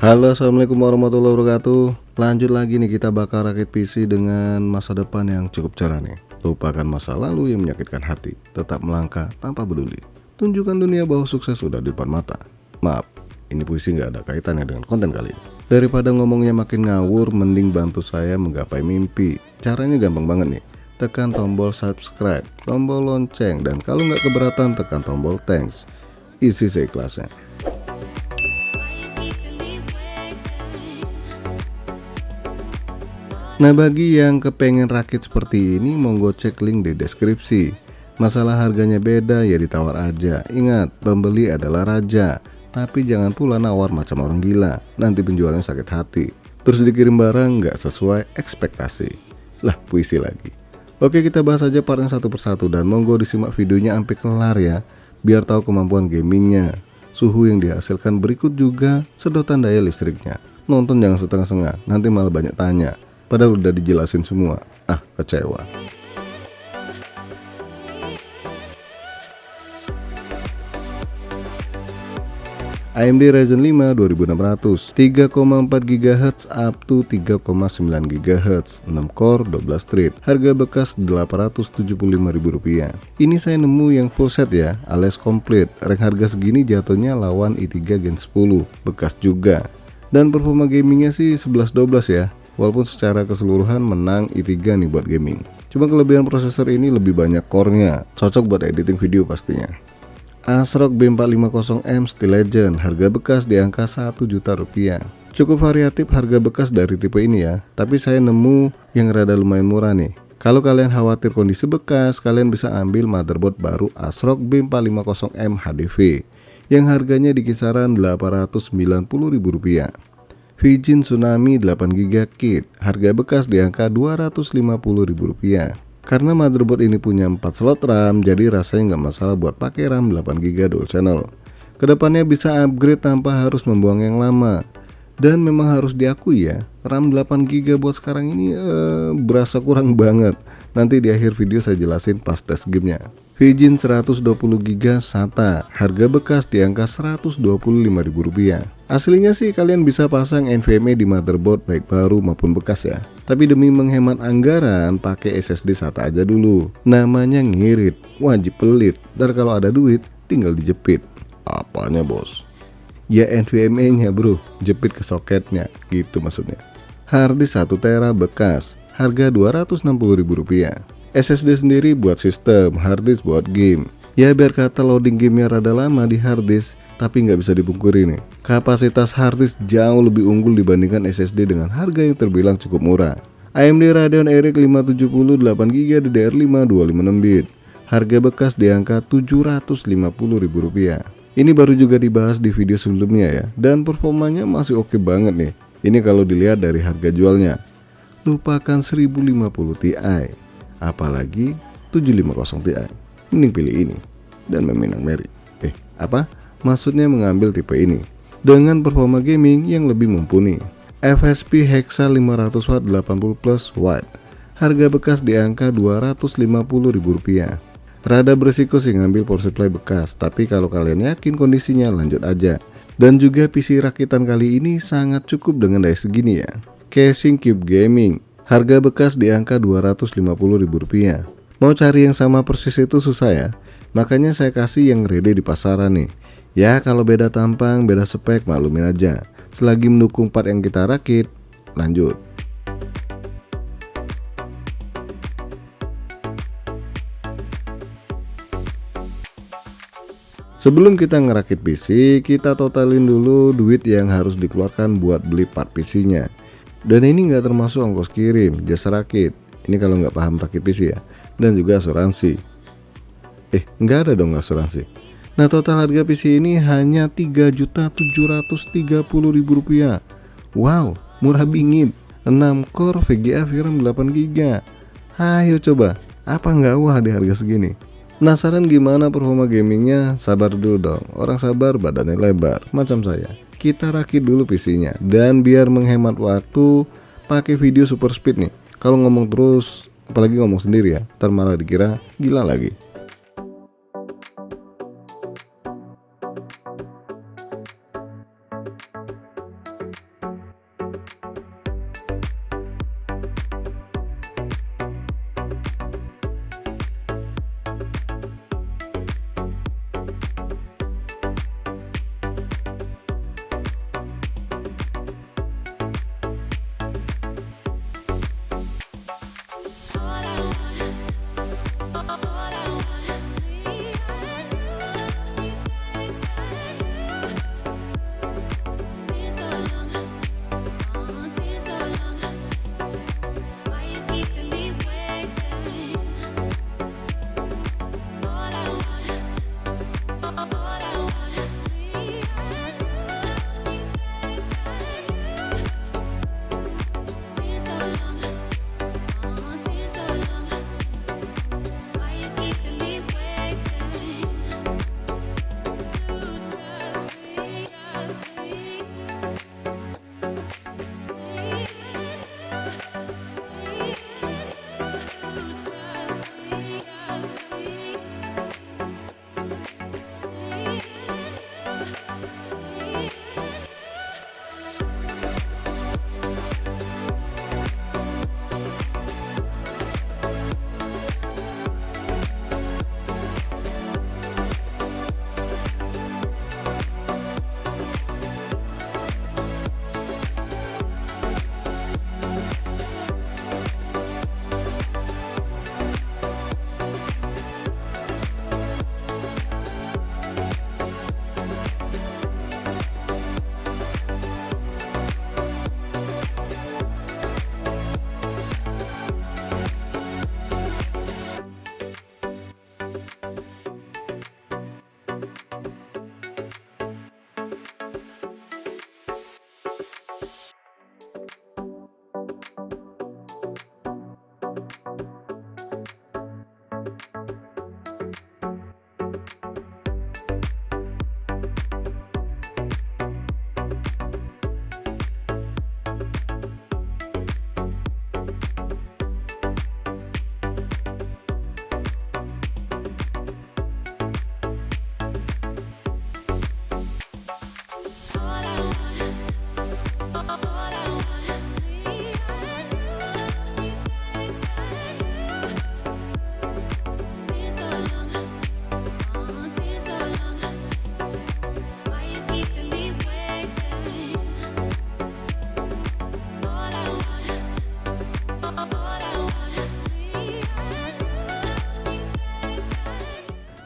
Halo, assalamualaikum warahmatullahi wabarakatuh. Lanjut lagi nih, kita bakal rakit PC dengan masa depan yang cukup cerah nih. Lupakan masa lalu yang menyakitkan hati, tetap melangkah tanpa peduli. Tunjukkan dunia bahwa sukses sudah di depan mata. Maaf, ini puisi nggak ada kaitannya dengan konten kali ini. Daripada ngomongnya makin ngawur, mending bantu saya menggapai mimpi. Caranya gampang banget nih. Tekan tombol subscribe, tombol lonceng, dan kalau nggak keberatan tekan tombol thanks. Isi seikhlasnya. Nah, bagi yang kepengen rakit seperti ini, monggo cek link di deskripsi. Masalah harganya beda ya ditawar aja. Ingat, pembeli adalah raja. Tapi jangan pula nawar macam orang gila. Nanti penjualnya sakit hati. Terus dikirim barang nggak sesuai ekspektasi. Lah, puisi lagi. Oke, kita bahas aja partnya satu persatu dan monggo disimak videonya sampai kelar ya. Biar tahu kemampuan gamingnya. Suhu yang dihasilkan berikut juga sedotan daya listriknya. Nonton jangan setengah-setengah, nanti malah banyak tanya. Padahal udah dijelasin semua. Kecewa. AMD Ryzen 5 2600 3,4 GHz up to 3,9 GHz 6 core 12 thread. Harga bekas Rp875.000. Ini saya nemu yang full set ya, alias komplit. Rank harga segini jatuhnya lawan i3 Gen 10 bekas juga. Dan performa gamingnya sih 11-12 ya. Walaupun secara keseluruhan menang i3 nih buat gaming. Cuma kelebihan prosesor ini lebih banyak core-nya. Cocok buat editing video pastinya. ASRock B450M Steel Legend, harga bekas di angka Rp1 juta. Cukup variatif harga bekas dari tipe ini ya. Tapi saya nemu yang rada lumayan murah nih. Kalau kalian khawatir kondisi bekas, kalian bisa ambil motherboard baru ASRock B450M HDV yang harganya di kisaran Rp890.000. Vyjin Tsunami 8GB kit, harga bekas di angka Rp250.000. Karena motherboard ini punya 4 slot RAM, jadi rasanya nggak masalah buat pakai RAM 8GB dual channel. Kedepannya bisa upgrade tanpa harus membuang yang lama. Dan memang harus diakui ya, RAM 8GB buat sekarang ini berasa kurang banget. Nanti di akhir video saya jelasin pas tes gamenya. Vyjin 120GB SATA, harga bekas di angka Rp125.000. Aslinya sih kalian bisa pasang NVMe di motherboard baik baru maupun bekas ya. Tapi demi menghemat anggaran, pakai SSD SATA aja dulu. Namanya ngirit, wajib pelit. Dan kalau ada duit, tinggal dijepit. Apanya bos? Ya NVMe-nya bro, jepit ke soketnya, gitu maksudnya. Harddisk 1TB bekas, harga Rp260.000. SSD sendiri buat sistem, harddisk buat game. Ya biar kata loading gamenya rada lama di harddisk, tapi nggak bisa dipungkiri nih. Kapasitas harddisk jauh lebih unggul dibandingkan SSD dengan harga yang terbilang cukup murah. AMD Radeon RX 570 8GB DDR5 256 bit. Harga bekas di angka Rp750.000. Ini baru juga dibahas di video sebelumnya ya, dan performanya masih oke banget nih. Ini kalau dilihat dari harga jualnya. Lupakan 1050 Ti, apalagi 750 Ti. Mending pilih ini dan meminang Mary. Maksudnya mengambil tipe ini dengan performa gaming yang lebih mumpuni. FSP Hexa 500W 80+W. Harga bekas di angka Rp250.000. Rada berisiko sih ngambil power supply bekas, tapi kalau kalian yakin kondisinya lanjut aja. Dan juga PC rakitan kali ini sangat cukup dengan daya segini ya. Casing Cube Gaming, harga bekas di angka Rp250.000. Mau cari yang sama persis itu susah ya. Makanya saya kasih yang ready di pasaran nih. Ya kalau beda tampang, beda spek maklumin aja. Selagi mendukung part yang kita rakit, lanjut. Sebelum kita ngerakit PC, kita totalin dulu duit yang harus dikeluarkan buat beli part PC-nya. Dan ini nggak termasuk ongkos kirim, jasa rakit. Ini kalau nggak paham rakit PC ya. Dan juga asuransi. Nggak ada dong asuransi. Nah total harga PC ini hanya Rp3.730.000. Wow, murah bingit. 6 core VGA VRAM 8GB. Ayo coba, apa nggak wah di harga segini? Penasaran gimana performa gamingnya? Sabar dulu dong, orang sabar badannya lebar, macam saya. Kita rakit dulu PC-nya, dan biar menghemat waktu, pakai video super speed nih. Kalau ngomong terus, apalagi ngomong sendiri ya, ntar malah dikira gila lagi.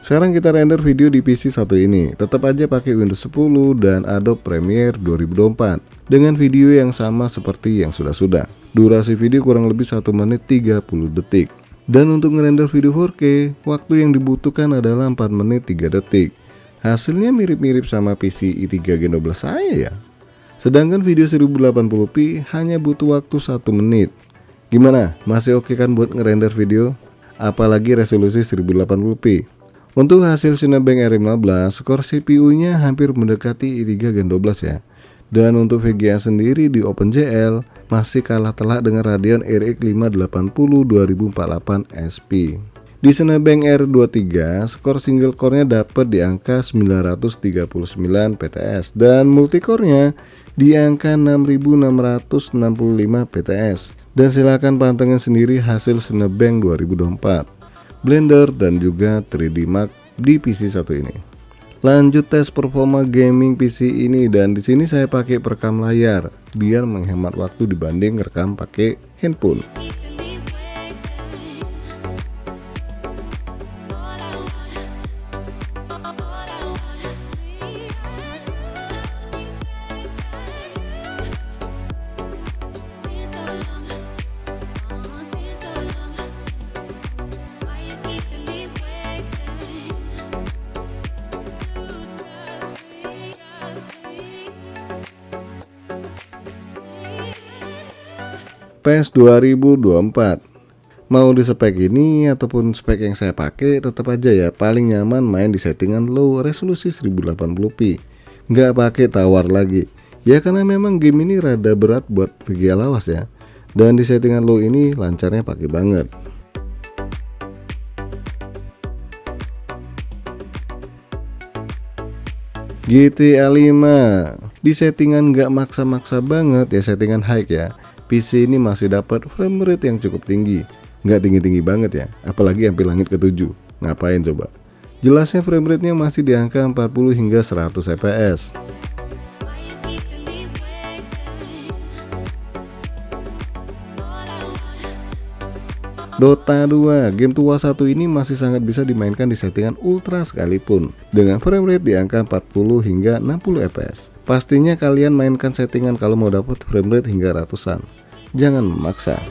Sekarang kita render video di PC satu ini, tetap aja pakai Windows 10 dan Adobe Premiere 2024 dengan video yang sama seperti yang sudah-sudah. Durasi video kurang lebih 1 menit 30 detik. Dan untuk ngerender video 4K, waktu yang dibutuhkan adalah 4 menit 3 detik. Hasilnya mirip-mirip sama PC i3 Gen 12 saya ya. Sedangkan video 1080p hanya butuh waktu 1 menit. Gimana? Masih oke kan buat ngerender video? Apalagi resolusi 1080p. Untuk hasil Cinebench R15, skor CPU-nya hampir mendekati i3 Gen 12 ya. Dan untuk VGA sendiri di OpenGL masih kalah telak dengan Radeon RX 580 2048 SP. Di Cinebench R23, skor single core-nya dapat di angka 939 PTS dan multicore-nya di angka 6665 PTS. Dan silakan pantengin sendiri hasil Cinebench 2024. Blender dan juga 3D Mark di PC satu ini. Lanjut tes performa gaming PC ini, dan di sini saya pakai perekam layar biar menghemat waktu dibanding rekam pakai handphone. PES 2024. Mau di spek ini ataupun spek yang saya pakai, tetap aja ya paling nyaman main di settingan low resolusi 1080p. Nggak pakai tawar lagi. Ya karena memang game ini rada berat buat VGA lawas ya. Dan di settingan low ini lancarnya pakai banget. GTA 5 di settingan nggak maksa-maksa banget ya, settingan high ya. PC ini masih dapat frame rate yang cukup tinggi, nggak tinggi-tinggi banget ya, apalagi hampir langit ke-7. Ngapain coba? Jelasnya frame rate-nya masih di angka 40 hingga 100 fps. Dota 2, game tua satu ini masih sangat bisa dimainkan di settingan ultra sekalipun, dengan frame rate di angka 40 hingga 60 fps. Pastinya kalian mainkan settingan kalau mau dapat frame rate hingga ratusan. Jangan memaksa.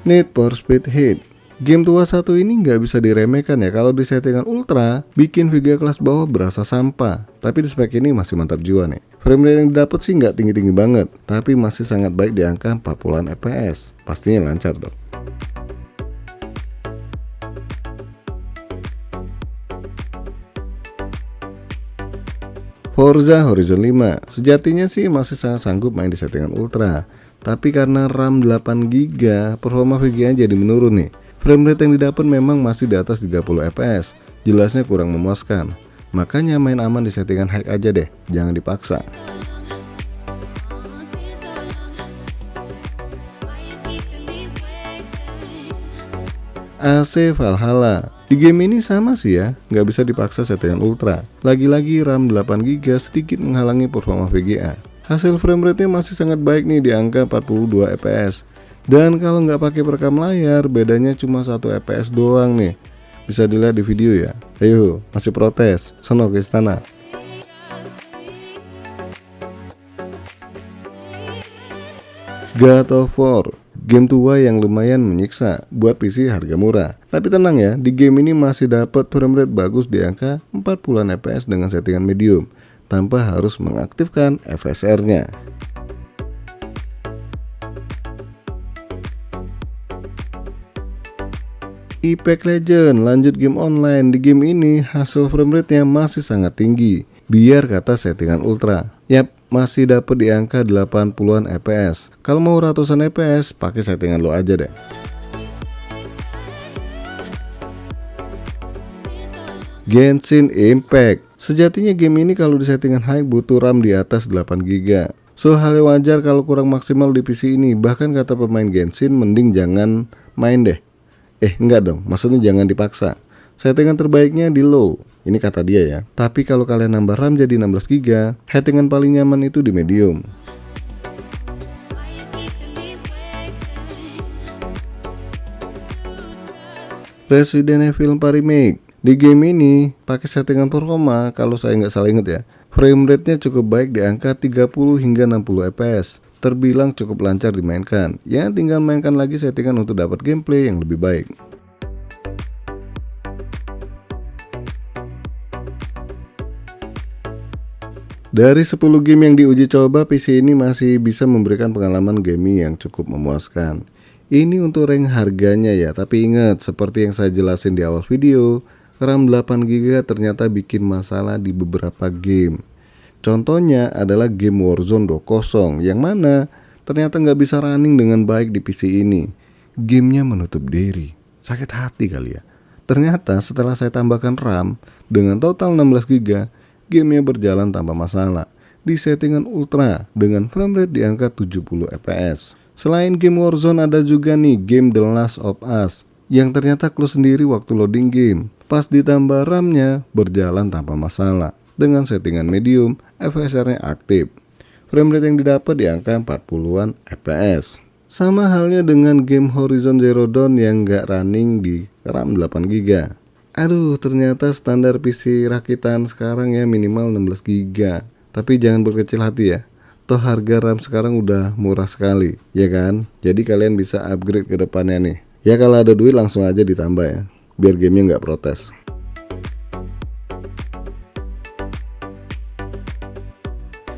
Need for Speed Heat. Game tua satu ini nggak bisa diremehkan ya. Kalau di settingan ultra, bikin VGA kelas bawah berasa sampah. Tapi di spek ini masih mantap jua nih. Frame rate yang didapat sih nggak tinggi-tinggi banget, tapi masih sangat baik di angka 40-an fps. Pastinya lancar dong. Forza Horizon 5 sejatinya sih masih sangat sanggup main di settingan ultra, tapi karena RAM 8GB, performa VGA jadi menurun nih. Frame rate yang didapat memang masih di atas 30 fps, jelasnya kurang memuaskan. Makanya main aman di settingan high aja deh, jangan dipaksa. AC Valhalla. Di game ini sama sih ya, nggak bisa dipaksa settingan ultra. Lagi-lagi RAM 8GB sedikit menghalangi performa VGA. Hasil frame rate-nya masih sangat baik nih di angka 42 fps. Dan kalau nggak pakai perekam layar, bedanya cuma 1 fps doang nih. Bisa dilihat di video ya. Ayo, masih protes, sono ke istana. God of War, game tua yang lumayan menyiksa buat PC harga murah. Tapi tenang ya, di game ini masih dapat frame rate bagus di angka 40-an fps dengan settingan medium, tanpa harus mengaktifkan FSR-nya. Apex Legends lanjut game online. Di game ini hasil frame rate-nya masih sangat tinggi, biar kata settingan ultra. Yap, masih dapat di angka 80-an fps. Kalau mau ratusan fps, pakai settingan low aja deh. Genshin Impact. Sejatinya game ini kalau di settingan high butuh RAM di atas 8GB. So hal yang wajar kalau kurang maksimal di PC ini. Bahkan kata pemain Genshin, mending jangan main deh. Enggak dong, maksudnya jangan dipaksa. Settingan terbaiknya di low, ini kata dia ya. Tapi kalau kalian nambah RAM jadi 16GB, settingan paling nyaman itu di medium. Resident Evil 4 Remake. Di game ini pakai settingan performa, kalau saya nggak salah inget ya, frame rate-nya cukup baik di angka 30 hingga 60 fps. Terbilang cukup lancar dimainkan. Ya tinggal mainkan lagi settingan untuk dapat gameplay yang lebih baik. Dari 10 game yang diuji coba, PC ini masih bisa memberikan pengalaman gaming yang cukup memuaskan. Ini untuk rank harganya ya, tapi ingat seperti yang saya jelasin di awal video, RAM 8GB ternyata bikin masalah di beberapa game. Contohnya adalah game Warzone 2.0 yang mana ternyata nggak bisa running dengan baik di PC ini. Gamenya menutup diri. Sakit hati kali ya. Ternyata setelah saya tambahkan RAM dengan total 16GB, gamenya berjalan tanpa masalah di settingan ultra dengan frame rate di angka 70 fps. Selain game Warzone ada juga nih game The Last of Us yang ternyata close sendiri waktu loading game. Pas ditambah RAM-nya berjalan tanpa masalah. Dengan settingan medium, FSR-nya aktif. Frame rate yang didapat di angka 40-an fps. Sama halnya dengan game Horizon Zero Dawn yang nggak running di RAM 8GB. Aduh, ternyata standar PC rakitan sekarang ya minimal 16GB. Tapi jangan berkecil hati ya. Toh harga RAM sekarang udah murah sekali, ya kan? Jadi kalian bisa upgrade ke depannya nih. Ya kalau ada duit langsung aja ditambah ya, biar gamenya nggak protes.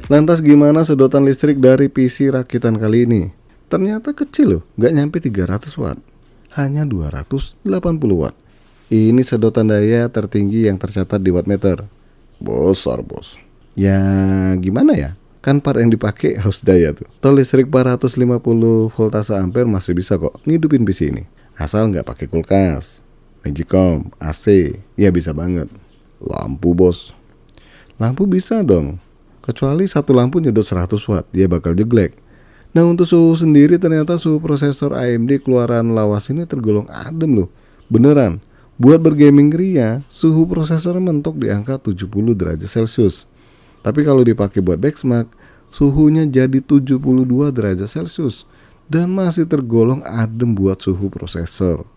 Lantas gimana sedotan listrik dari PC rakitan kali ini? Ternyata kecil loh, nggak nyampe 300 watt, hanya 280 watt. Ini sedotan daya tertinggi yang tercatat di wattmeter. Besar bos. Ya gimana ya? Kan part yang dipakai harus daya tuh. Toh listrik 450 voltase ampere masih bisa kok ngidupin PC ini. Asal nggak pakai kulkas, Magicom, AC, ya bisa banget. Lampu bos. Lampu bisa dong. Kecuali satu lampu nyedot 100 watt, dia bakal jeglek. Nah untuk suhu sendiri ternyata suhu prosesor AMD keluaran lawas ini tergolong adem loh. Beneran, buat bergaming ria, suhu prosesor mentok di angka 70 derajat Celcius. Tapi kalau dipakai buat benchmark, suhunya jadi 72 derajat Celcius. Dan masih tergolong adem buat suhu prosesor.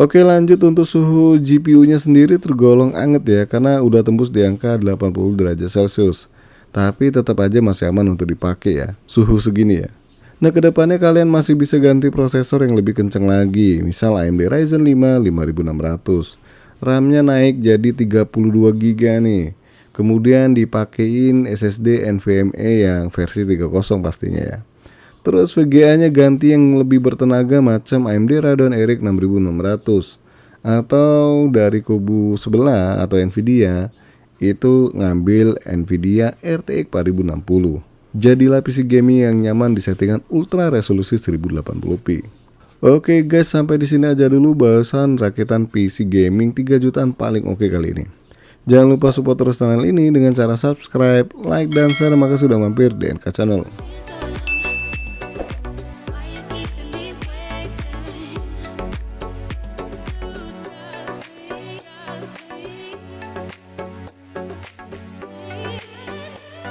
Oke lanjut untuk suhu GPU-nya sendiri tergolong anget ya, karena udah tembus di angka 80 derajat Celcius. Tapi tetap aja masih aman untuk dipakai ya, suhu segini ya. Nah, kedepannya kalian masih bisa ganti prosesor yang lebih kenceng lagi, misal AMD Ryzen 5 5600. RAM-nya naik jadi 32 GB nih. Kemudian dipakein SSD NVMe yang versi 30 pastinya ya. Terus VGA-nya ganti yang lebih bertenaga macam AMD Radeon RX 6600. Atau dari kubu sebelah atau Nvidia itu ngambil Nvidia RTX 4060. Jadilah PC gaming yang nyaman di settingan ultra resolusi 1080p. Oke guys, sampai di sini aja dulu bahasan rakitan PC gaming 3 jutaan paling oke kali ini. Jangan lupa support terus channel ini dengan cara subscribe, like, dan share. Makasih sudah mampir di NK Channel.